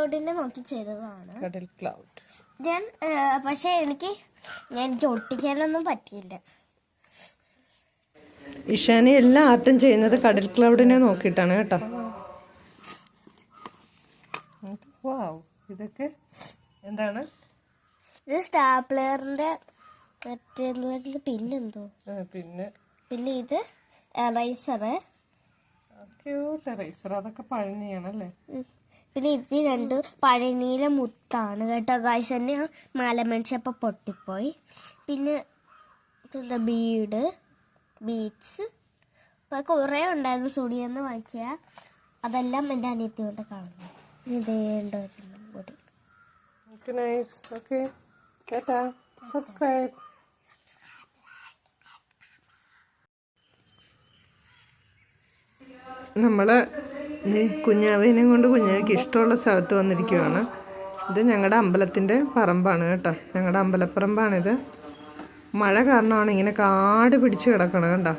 ക്ലൗഡിനെ നോക്കി ചെയ്തതാണ്. കടൽ ക്ലൗഡ്. പക്ഷെ എനിക്ക് ഒട്ടിക്കാനൊന്നും പറ്റിയില്ല. ഇഷാനി എല്ലാ ആർട്ടും ചെയ്യുന്നത് കടൽ ക്ലൗഡിനെ നോക്കിയിട്ടാണ് കേട്ടോ. ഇതൊക്കെ എന്താണ്? ഇത് സ്റ്റാപ്ലറിന്റെ പിന്നെന്തോ പിന്നെ ഇത് എറൈസർ. അതൊക്കെ പഴനിയാണല്ലേ. പിന്നെ ഇത് രണ്ട് പഴനിയിലെ മുത്താണ് കേട്ടോ ഗായ്സ്. തന്നെ മാല മേടിച്ചപ്പോൾ പൊട്ടിപ്പോയി. പിന്നെ എന്താ ബീഡ്സ് കുറേ ഉണ്ടായിരുന്നു. സുടിയെന്ന് വാങ്ങിക്കുക. അതെല്ലാം എൻ്റെ അനിയത്തി കൊണ്ട് കാണുന്നു. ഇതേണ്ട കൂടി. നമ്മൾ കുഞ്ഞാവേനെയും കൊണ്ട് കുഞ്ഞാവയ്ക്ക് ഇഷ്ടമുള്ള സ്ഥലത്ത് വന്നിരിക്കുകയാണ്. ഇത് ഞങ്ങളുടെ അമ്പലത്തിൻ്റെ പറമ്പാണ് കേട്ടോ. ഞങ്ങളുടെ അമ്പലപ്പറമ്പാണിത്. മഴ കാരണമാണ് ഇങ്ങനെ കാട് പിടിച്ച് കിടക്കണം കേട്ടോ.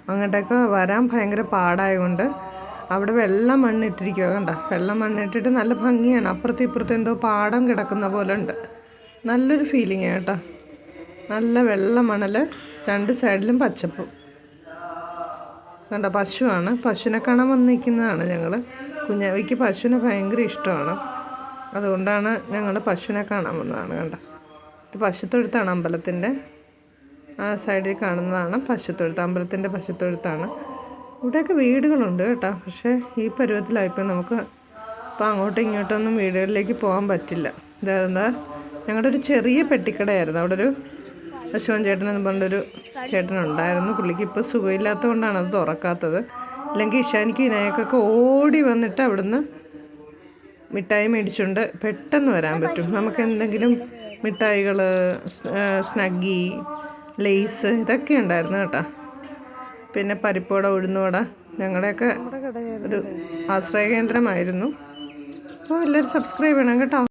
അങ്ങോട്ടേക്ക് വരാൻ ഭയങ്കര പാടായതുകൊണ്ട് അവിടെ വെള്ളം മണ്ണിട്ടിരിക്കുക കണ്ട. വെള്ളം മണ്ണിട്ടിട്ട് നല്ല ഭംഗിയാണ്. അപ്പുറത്തും ഇപ്പുറത്തും എന്തോ പാടം കിടക്കുന്ന പോലെ ഉണ്ട്. നല്ലൊരു ഫീലിംഗ് കേട്ടോ. നല്ല വെള്ള മണൽ, രണ്ട് സൈഡിലും പച്ചപ്പ് കണ്ട. പശുവാണ്. പശുവിനെ കാണാൻ വന്ന് നിൽക്കുന്നതാണ് ഞങ്ങൾ. കുഞ്ഞാവയ്ക്ക് പശുവിനെ ഭയങ്കര ഇഷ്ടമാണ്. അതുകൊണ്ടാണ് ഞങ്ങൾ പശുവിനെ കാണാൻ വന്നതാണ് കണ്ട. ഇത് പശുത്തൊഴുത്താണ് അമ്പലത്തിൻ്റെ. ആ സൈഡിൽ കാണുന്നതാണ് പശുത്തൊഴുത്ത്. അമ്പലത്തിൻ്റെ പശുത്തൊഴുത്താണ്. ഇവിടെയൊക്കെ വീടുകളുണ്ട് കേട്ടോ. പക്ഷേ ഈ പരുവത്തിലായിപ്പോൾ നമുക്ക് ഇപ്പം അങ്ങോട്ടും ഇങ്ങോട്ടൊന്നും വീടുകളിലേക്ക് പോകാൻ പറ്റില്ല. ഇതെന്താ ഞങ്ങളുടെ ഒരു ചെറിയ പെട്ടിക്കടയായിരുന്നു. അവിടെ ഒരു അശോകൻ ചേട്ടൻ എന്ന് പറഞ്ഞൊരു ചേട്ടനുണ്ടായിരുന്നു. പുള്ളിക്ക് ഇപ്പോൾ സുഖമില്ലാത്തത് കൊണ്ടാണ് അത് തുറക്കാത്തത്. അല്ലെങ്കിൽ ഇഷാനിക്ക് ഇതിനേക്കൊക്കെ ഓടി വന്നിട്ട് അവിടുന്ന് മിഠായി മേടിച്ചുകൊണ്ട് പെട്ടെന്ന് വരാൻ പറ്റും. നമുക്ക് എന്തെങ്കിലും മിഠായികൾ, സ്നഗ്ഗി, ലേസ് ഇതൊക്കെ ഉണ്ടായിരുന്നു കേട്ടോ. പിന്നെ പരിപ്പുവട, ഉഴുന്നുവട ഞങ്ങളുടെയൊക്കെ ഒരു ആശ്രയ കേന്ദ്രമായിരുന്നു. അപ്പോൾ എല്ലാവരും സബ്സ്ക്രൈബ് ചെയ്യണം കേട്ടോ.